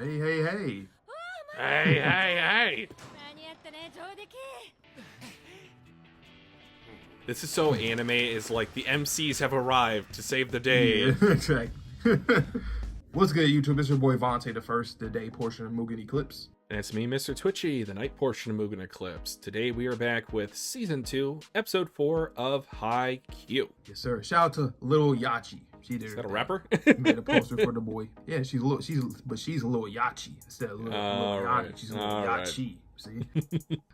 Hey, hey, hey. Hey, hey, hey. This is so anime, is like the MCs have arrived to save the day. Yeah, exactly. What's good, YouTube? It's your boy Vontae, the first, the day portion of Mugen Eclipse. And it's me, Mr. Twitchy, the night portion of Mugen Eclipse. Today we are back with Season 2, Episode 4 of Haikyuu. Yes, sir. Shout out to Little Yachi. She did. Is that a rapper? Made a poster for the boy. Yeah, she's a little Yachi instead of little Yachty. Right. She's a little Right. Yachi. See?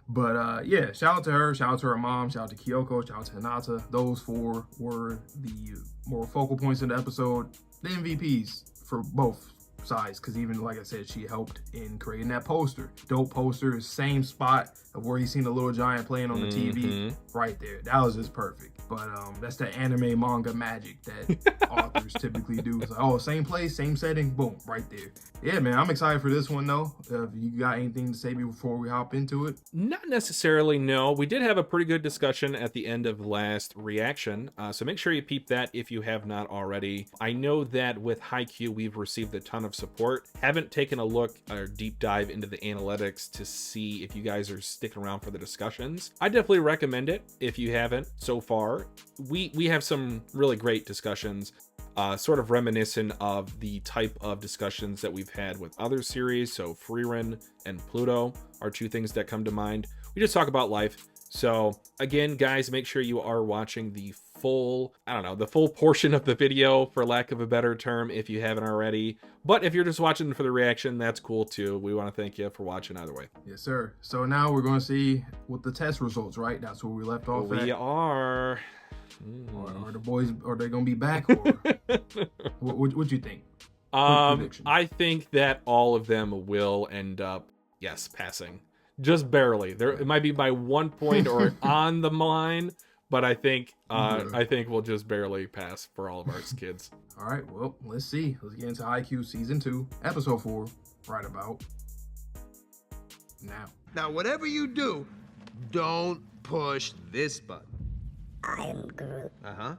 But yeah, shout out to her, shout out to her mom, shout out to Kyoko, shout out to Hinata. Those four were the more focal points in the episode, the MVPs for both sides, because even like I said, she helped in creating that poster. Dope poster, same spot of where he seen the little giant playing on the TV, right there. That was just perfect. But that's the anime manga magic that authors typically do. It's like, oh, same place, same setting, boom, right there. Yeah, man, I'm excited for this one though. If you got anything to say before we hop into it? Not necessarily, no. We did have a pretty good discussion at the end of last reaction, so make sure you peep that if you have not already. I know that with Haikyuu, we've received a ton of support. Haven't taken a look or deep dive into the analytics to see if you guys are sticking around for the discussions. I definitely recommend it if you haven't so far. We have some really great discussions, sort of reminiscent of the type of discussions that we've had with other series. So Frieren and Pluto are two things that come to mind. We just talk about life. So again, guys, make sure you are watching the full, the full portion of the video, for lack of a better term, if you haven't already. But if you're just watching for the reaction, that's cool too. We want to thank you for watching either way. Yes, sir. So now we're going to see what the test results, right? That's where we left off at. We are. Are the boys, are they going to be back? Or what you think? I think that all of them will end up, yes, passing. Just barely. It might be by 1 point or on the line, but I think we'll just barely pass for all of our kids. All right, well, let's see. Let's get into Haikyuu Season 2, Episode 4, right about now. Now, whatever you do, don't push this button. I am Groot. Uh-huh.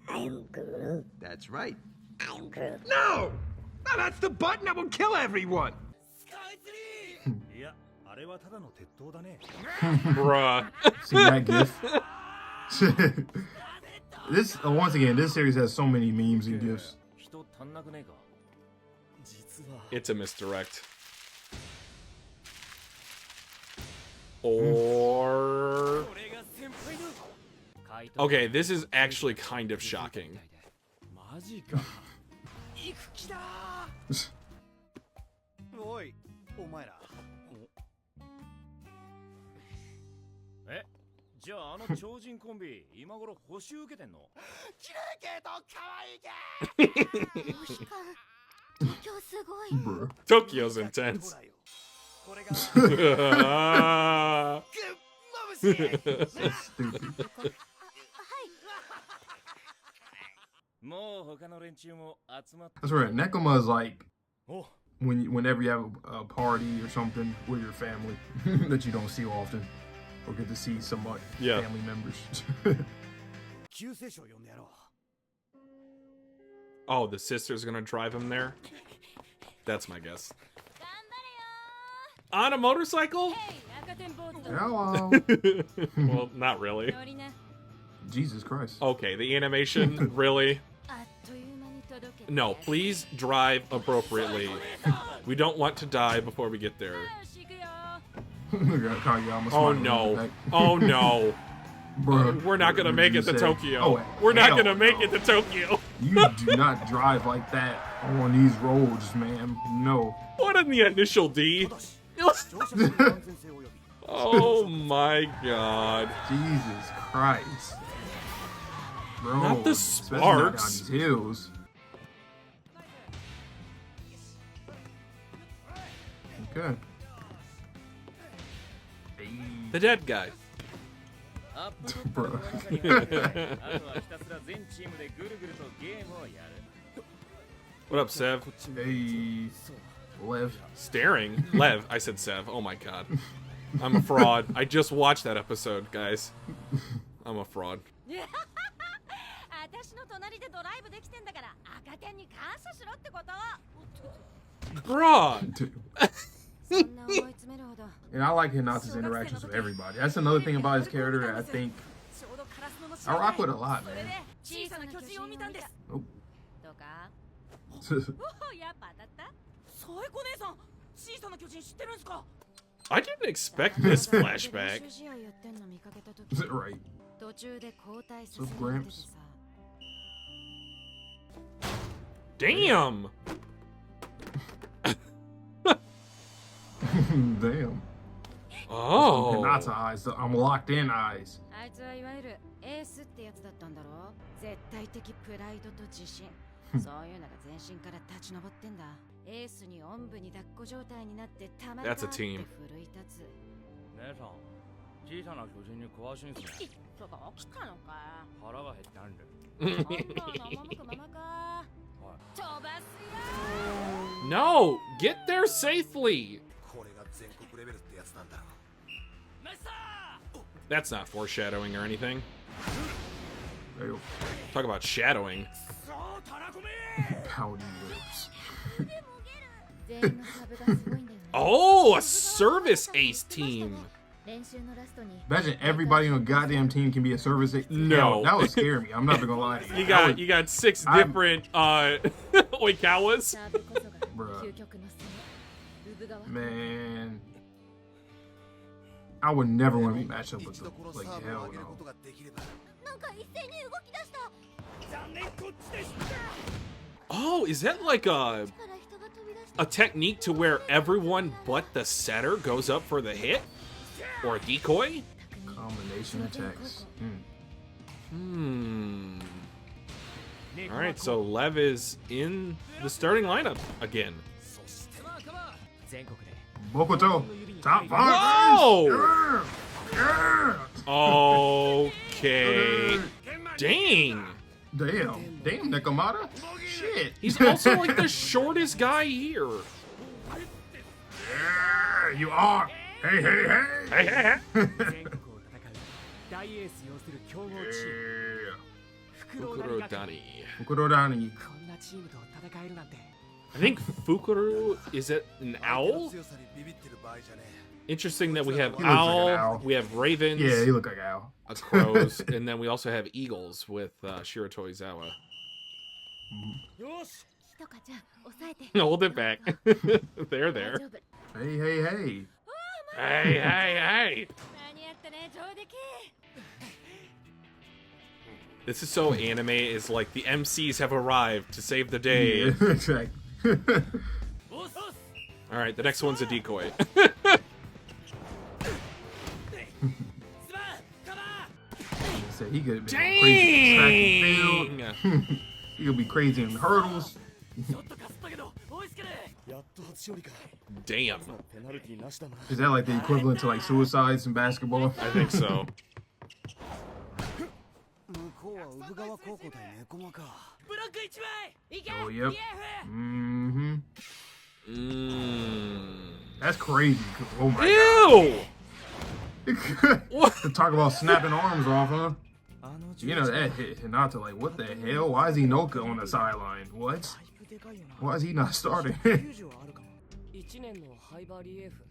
I am Groot. That's right. I am Groot. No! No, that's the button that will kill everyone! Bruh. See that gif? This once again, this series has so many memes and gifs. It's a misdirect. Or... Okay, this is actually kind of shocking. Bruh. Tokyo's intense. Stupid. That's right. Nekoma is like whenever you have a party or something with your family that you don't see often, or get to see some family members. Oh, the sister's gonna drive him there? That's my guess. On a motorcycle? Hello. Well, not really. Jesus Christ. Okay, the animation, really? No, please drive appropriately. We don't want to die before we get there. Kageyama Oh smiling no. back. Oh no. Bruh, We're not gonna what make did it to you say? Tokyo. Oh, We're not hell gonna make no. it to Tokyo. You do not drive like that on these roads, ma'am. No. What in the initial D? Oh my god. Jesus Christ. Bro, Not the especially not down sparks. these hills. Okay. Hey, The dead guy. bro. What up, Sev? Hey, Lev. Staring? Lev. I said Sev. Oh my god. I'm a fraud. I just watched that episode, guys. I'm a fraud. 私の隣でドライブできてんだから赤点に感謝しろってこと。Bruh. And I like Hinata's interactions with everybody. That's another thing about his character. I think I rock with a lot, man. Nope. I didn't expect this flashback. Right. What's up, Gramps? Damn. Damn. Oh. Hinata eyes. The I'm locked in eyes. あいつはいわゆるエースってやつだったんだろ絶対的プライドと自信そういうのが全身から立ち上ってんだエースにおんぶに抱っこ状態になってたまらなって奮い立つ姉さん小さな巨人に詳しいんすねとか起きたのか腹が減ってあるんで本当の赴くままか飛ばすよ No, get there safely. That's not foreshadowing or anything. Ew. Talk about shadowing. Pouty lips. 全員のサーブがすごいんだよね Oh, a service ace team. 練習のラストに Imagine everybody on a goddamn team can be a service. No. Yo, that would scare me. I'm not gonna lie to you. You got 6 different Oikawas. サーブこそが Bruh. 究極の攻めウブ側 Man, I would never want to be matched up with them. Like hell no. なんか一斉に動き出した Oh, is that like a から人が飛び出した technique to where everyone but the setter goes up for the hit? Or a decoy? Combination attacks. Alright, so Lev is in the starting lineup again. Bokuto, top 5. Whoa! Yeah. Okay. Dang! Damn, Nakamata. Shit. He's also like the shortest guy here. Yeah, you are. Hey. Yeah. Fukurodani. Fukurodani. I think Fukuro is it an owl? Interesting that we have He looks like owl, an owl. we have ravens, Yeah, he look like Al. crows, and then we also have eagles with Shirato Izawa. とかじゃ抑えて Hold it back. there. 大丈夫 Hey. Hey. 間に合ったね上出来 This is so anime. Is like the MCs have arrived to save the day. Yeah, exactly. All right, the next one's a decoy. Said he could be crazy in track and Dang! field. He could be crazy in hurdles. Damn. Is that like the equivalent to like suicides in basketball? I think so. Oh, yep. Mm-hmm. Mm. That's crazy. Oh my Ew! god. What? To talk about snapping arms off, huh? You know that hit Hinata like, what the hell? Why is Inoka on the sideline? What? Why is he not starting? 1年のハイバーリエーフ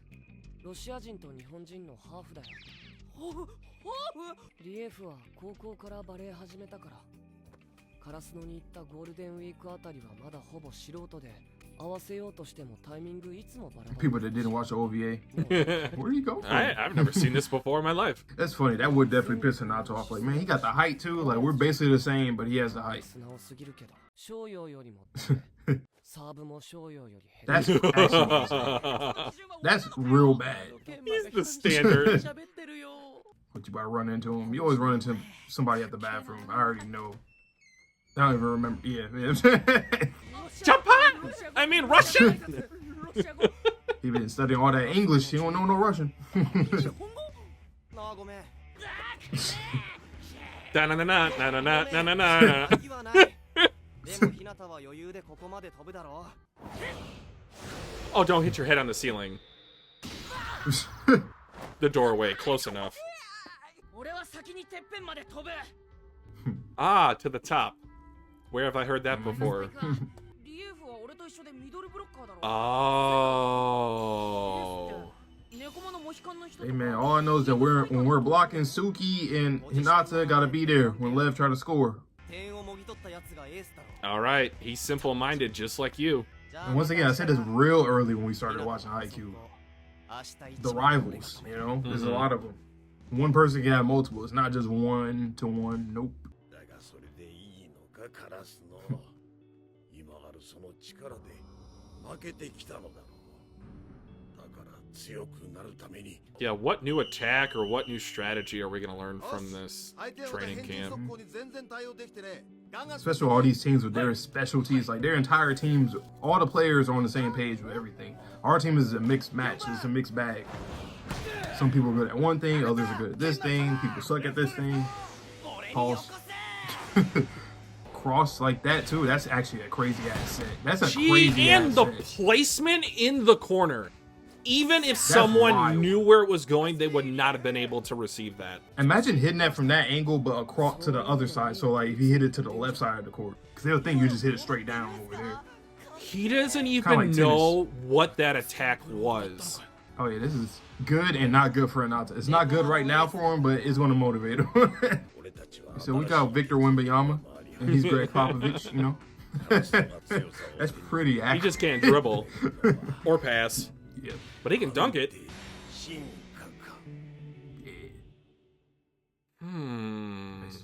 ロシア人と日本人のハーフだよリエーフは高校からバレエ始めたからカラスノに行ったゴールデンウィークあたりはまだほぼ素人で合わせようとしてもタイミングいつもバラバラ People that didn't watch the OVA. Where do you go from? I've never seen this before in my life. That's funny. That would definitely piss Hinata off. Like, man, he got the height too. Like, we're basically the same, but he has the height. 素直すぎるけど商用よりもってサーブも商用より減 That's actually that's real bad. He's the standard. ってるよ But you about to run into him. You always run into somebody at the bathroom. I already know. I don't even remember. Yeah. Japan! I mean Russian! He been studying all that English. He don't know no Russian. なあごめん Da-na-na-na, na-na-na-na-na-na. 言わないでも日向は余裕でここまで飛ぶだろ Oh, don't hit your head on the ceiling. The doorway, close enough. 俺は先にてっぺんまで飛ぶ Ah, to the top. Where have I heard that before? リエーフは俺と Oh. Hey man, all I know is that when we're blocking, Suki and Hinata gotta be there when Lev try to score. All right, he's simple-minded, just like you. And once again, I said this real early when we started watching Haikyuu. The rivals, you know, there's a lot of them. One person can have multiple. It's not just 1-to-1. Nope. Yeah, what new attack or what new strategy are we going to learn from this training camp? Especially all these teams with their specialties, like their entire teams, all the players are on the same page with everything. Our team is a mixed match. It's a mixed bag. Some people are good at one thing, others are good at this thing. People suck at this thing. Pause. Cross like that too. That's actually a crazy ass set. That's a crazy and ass the set. placement in the corner. Even if someone wild. knew where it was going, they would not have been able to receive that. Imagine hitting that from that angle, but across to the other side. So like if you hit it to the left side of the court, because they'll think you just hit it straight down over there. He doesn't even like know what that attack was. Oh yeah, this is good and not good for Hinata. It's not good right now for him, but it's going to motivate him. So we got Victor Wembanyama, and he's Greg Popovich, you know. That's pretty accurate. He just can't dribble or pass. Yeah. But he can dunk it. Nice.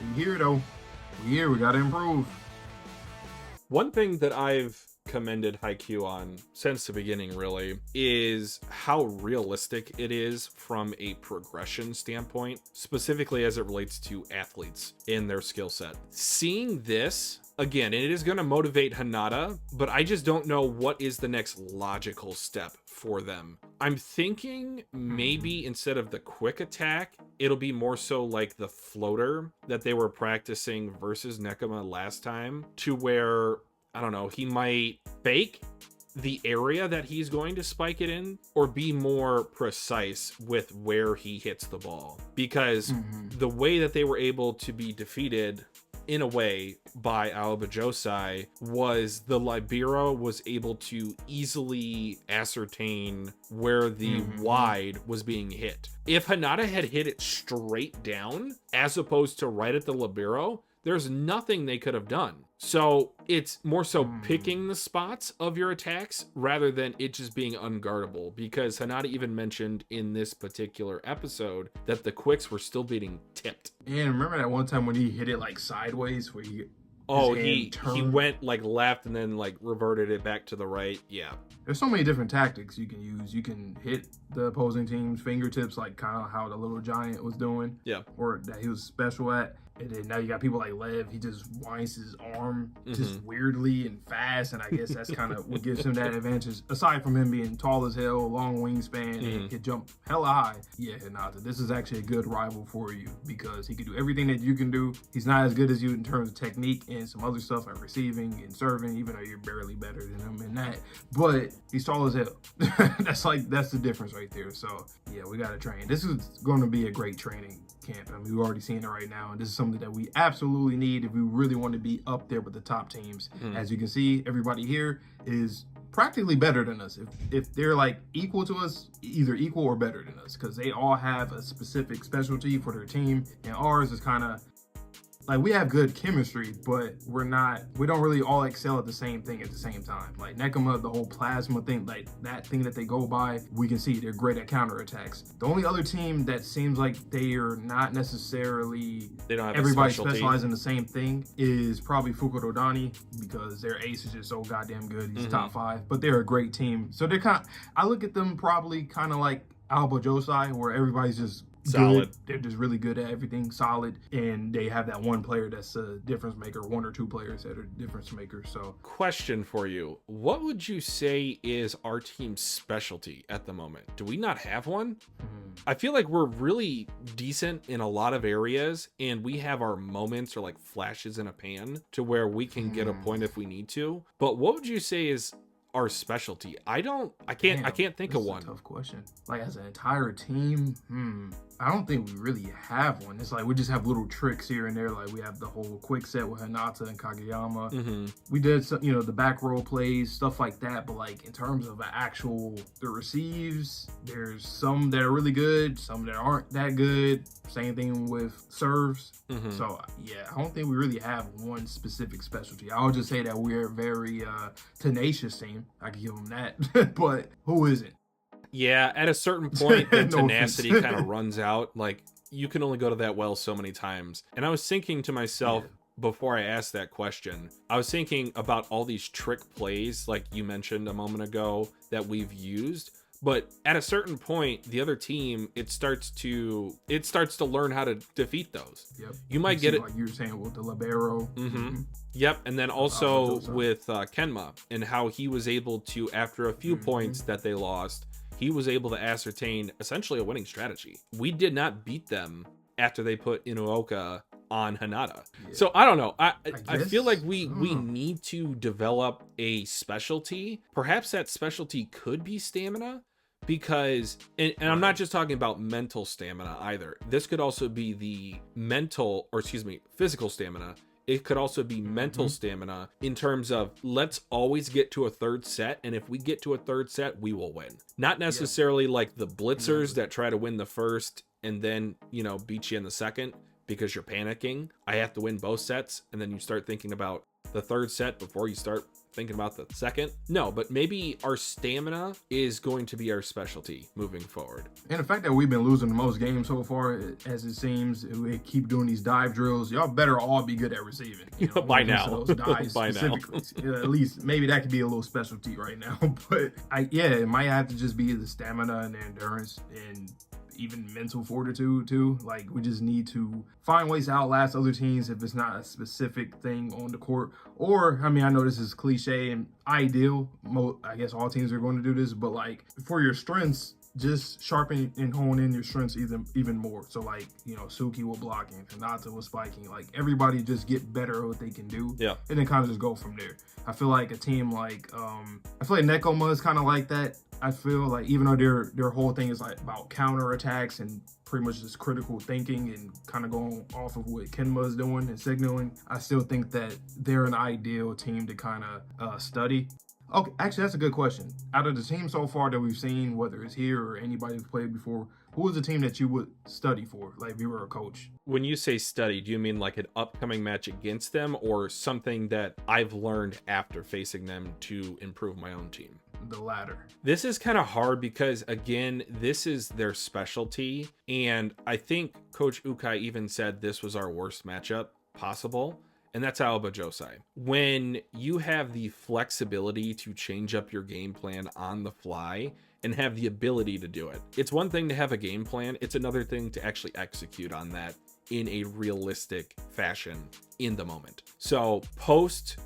We here though. We here. We gotta improve. One thing that I've commended Haikyuu on since the beginning really is how realistic it is from a progression standpoint, specifically as it relates to athletes in their skill set. Seeing this again, it is going to motivate Hinata, but I just don't know what is the next logical step for them. I'm thinking maybe instead of the quick attack, it'll be more so like the floater that they were practicing versus Nekoma last time, to where, I don't know, he might fake the area that he's going to spike it in, or be more precise with where he hits the ball. Because the way that they were able to be defeated in a way by Aoba Josai was the libero was able to easily ascertain where the wide was being hit. If Hinata had hit it straight down as opposed to right at the libero, there's nothing they could have done. So it's more so picking the spots of your attacks rather than it just being unguardable, because Hinata even mentioned in this particular episode that the quicks were still being tipped. And remember that one time when he hit it like sideways where he he went like left and then like reverted it back to the right. Yeah. There's so many different tactics you can use. You can hit the opposing team's fingertips, like kind of how the little giant was doing. Yeah. Or that he was special at. And then now you got people like Lev. He just winds his arm just weirdly and fast. And I guess that's kind of what gives him that advantage. Aside from him being tall as hell, long wingspan, and can jump hella high. Yeah, Hinata, this is actually a good rival for you because he can do everything that you can do. He's not as good as you in terms of technique and some other stuff like receiving and serving, even though you're barely better than him in that. But he's tall as hell. That's the difference right there. So yeah, we got to train. This is going to be a great training camp. I mean, we've already seen it right now, and this is something that we absolutely need if we really want to be up there with the top teams. As you can see, everybody here is practically better than us. If they're like equal to us, either equal or better than us, because they all have a specific specialty for their team, and ours is kind of like we have good chemistry, but we don't really all excel at the same thing at the same time. Like Nekoma, the whole plasma thing, like that thing that they go by, we can see they're great at counterattacks. The only other team that seems like they are not necessarily, they don't have everybody specializing in the same thing is probably Fukurodani, because their ace is just so goddamn good. He's top 5, but they're a great team. So they're I look at them probably kind of like Aoba Josai, where everybody's just solid. Good. They're just really good at everything, solid, and they have that one player that's a difference maker, one or two players that are difference makers. So, question for you: what would you say is our team's specialty at the moment? Do we not have one? I feel like we're really decent in a lot of areas, and we have our moments or like flashes in a pan to where we can get a point if we need to. But what would you say is our specialty? I can't think of one. Tough question. Like as an entire team, I don't think we really have one. It's like we just have little tricks here and there. Like we have the whole quick set with Hinata and Kageyama. We did some, you know, the back row plays, stuff like that. But like in terms of the receives, there's some that are really good, some that aren't that good. Same thing with serves. So yeah, I don't think we really have one specific specialty. I'll just say that we're a very tenacious team. I can give them that. But who isn't? Yeah, at a certain point, the No tenacity offense. kind of runs out. Like, you can only go to that well so many times. And I was thinking to myself, before I asked that question, I was thinking about all these trick plays, like you mentioned a moment ago, that we've used. But at a certain point, the other team, it starts to learn how to defeat those. Yep. You might get it, like you were saying with the libero. Yep, and then also with Kenma and how he was able to, after a few points that they lost, he was able to ascertain essentially a winning strategy. We did not beat them after they put Inuoka on Hinata. So I don't know. I feel like we need to develop a specialty. Perhaps that specialty could be stamina, because and I'm not just talking about mental stamina either. This could also be the physical stamina. It could also be mental stamina in terms of let's always get to a third set. And if we get to a third set, we will win. Not necessarily like the blitzers that try to win the first and then, you know, beat you in the second because you're panicking. I have to win both sets. And then you start thinking about the third set before you start thinking about the second. No, but maybe our stamina is going to be our specialty moving forward. And the fact that we've been losing the most games so far, as it seems, we keep doing these dive drills. Y'all better all be good at receiving. You know, By now. those dives By now. specifically. At least maybe that could be a little specialty right now. But it might have to just be the stamina and the endurance and even mental fortitude too. Like we just need to find ways to outlast other teams if it's not a specific thing on the court. Or, I mean, I know this is cliche and ideal. I guess all teams are going to do this, but like for your strengths, just sharpen and hone in your strengths even more. So like, you know, Suki with blocking, Hinata with spiking, like everybody just get better at what they can do. Yeah. And then kind of just go from there. I feel like a team like, I feel like Nekoma is kind of like that. I feel like even though their whole thing is like about counter attacks and pretty much just critical thinking and kind of going off of what Kenma is doing and signaling, I still think that they're an ideal team to kind of study. Okay, actually, that's a good question. Out of the team so far that we've seen, whether it's here or anybody who's played before, who is the team that you would study for, like if you were a coach? When you say study, do you mean like an upcoming match against them or something that I've learned after facing them to improve my own team? The latter. This is kind of hard because, again, this is their specialty. And I think Coach Ukai even said this was our worst matchup possible. And that's Aoba Josai. When you have the flexibility to change up your game plan on the fly and have the ability to do it. It's one thing to have a game plan. It's another thing to actually execute on that in a realistic fashion in the moment. So post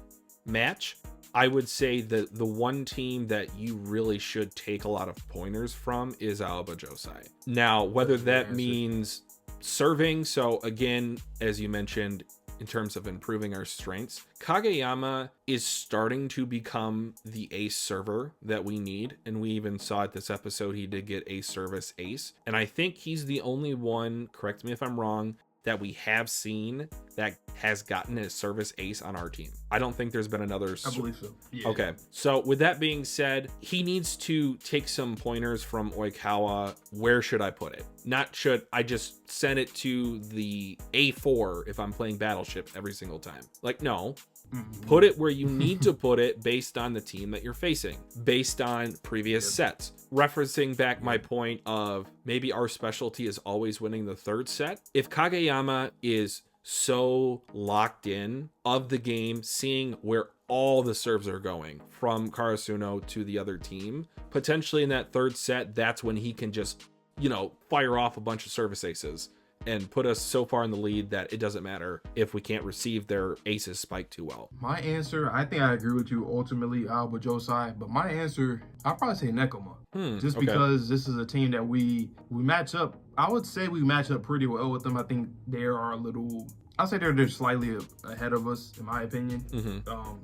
match, I would say that the one team that you really should take a lot of pointers from is Aoba Josai. Now, whether that means serving, so again, as you mentioned, in terms of improving our strengths, Kageyama is starting to become the ace server that we need. And we even saw it this episode, he did get ace service ace. And I think he's the only one, correct me if I'm wrong, that we have seen that has gotten a service ace on our team. I don't think there's been another. I believe so. Yeah. Okay. So with that being said, he needs to take some pointers from Oikawa. Where should I put it? Not should I just send it to the A4 if I'm playing Battleship every single time? Like, no. Put it where you need to put it based on the team that you're facing, based on previous sets. Referencing back my point of maybe our specialty is always winning the third set. If Kageyama is so locked in of the game, seeing where all the serves are going from Karasuno to the other team, potentially in that third set, that's when he can just, you know, fire off a bunch of service aces and put us so far in the lead that it doesn't matter if we can't receive their aces spike too well. My answer, I think I agree with you ultimately, Aoba Josai, but my answer, I'll probably say Nekoma. Just because this is a team that we match up, I would say we match up pretty well with them. I think they are a little, I'll say they're slightly ahead of us, in my opinion.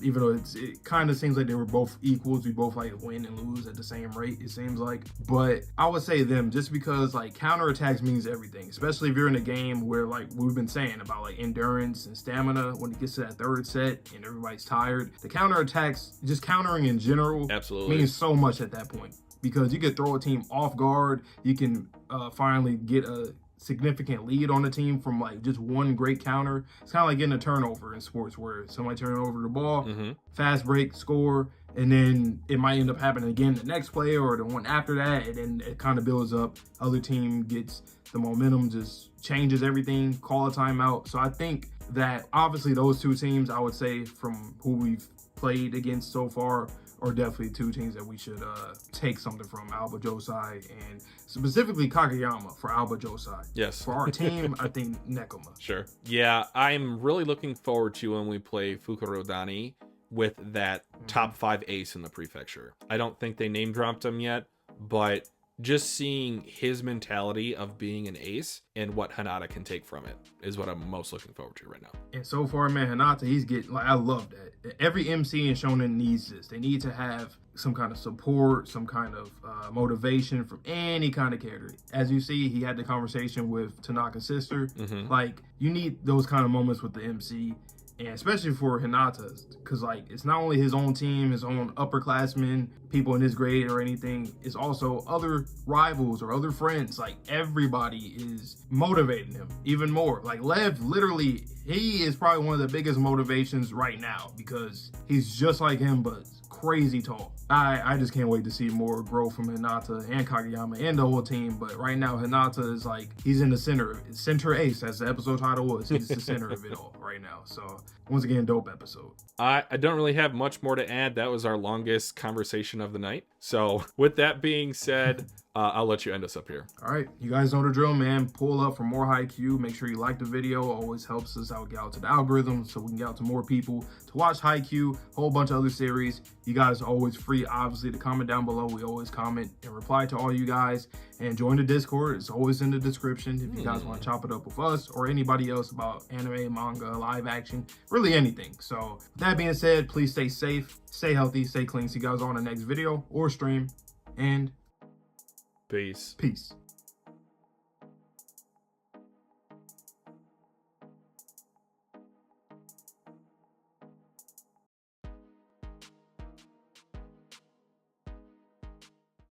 Even though it kind of seems like they were both equals. We both like win and lose at the same rate, it seems like. But I would say them just because like counterattacks means everything, especially if you're in a game where like we've been saying about like endurance and stamina. When it gets to that third set and everybody's tired, the counterattacks, just countering in general, absolutely means so much at that point. Because you could throw a team off guard, you can finally get a significant lead on the team from like just one great counter. It's kind of like getting a turnover in sports where somebody turning over the ball, fast break, score, and then it might end up happening again the next play or the one after that, and then it kind of builds up. Other team gets the momentum, just changes everything, call a timeout. So I think that obviously those two teams, I would say from who we've played against so far, are definitely two teams that we should take something from, Alba Josai and specifically Kageyama for Alba Josai. Yes. For our team, I think Nekoma. Sure. Yeah, I'm really looking forward to when we play Fukurodani with that top 5 ace in the prefecture. I don't think they name dropped him yet, but just seeing his mentality of being an ace and what Hinata can take from it is what I'm most looking forward to right now. And so far, man, Hinata, he's getting, like, I love that. Every MC in Shonen needs this. They need to have some kind of support, some kind of motivation from any kind of character. As you see, he had the conversation with Tanaka's sister. Like, you need those kind of moments with the MC. And especially for Hinata, because like it's not only his own team, his own upperclassmen, people in his grade or anything, it's also other rivals or other friends. Like everybody is motivating him even more. Like Lev, literally, he is probably one of the biggest motivations right now because he's just like him, but crazy tall. I just can't wait to see more growth from Hinata and Kageyama and the whole team. But right now, Hinata is like, he's in the center ace, as the episode title was. He's the center of it all right now. So once again, dope episode. I don't really have much more to add. That was our longest conversation of the night. So with that being said, I'll let you end us up here. All right, you guys know the drill, man. Pull up for more Haikyuu. Make sure you like the video. Always helps us out, get out to the algorithm so we can get out to more people to watch Haikyuu, whole bunch of other series. You guys are always free, obviously, to comment down below. We always comment and reply to all you guys. And join the Discord. It's always in the description if you guys want to chop it up with us or anybody else about anime, manga, live action, really anything. So with that being said, please stay safe, stay healthy, stay clean. See you guys on the next video or stream. And peace. Peace.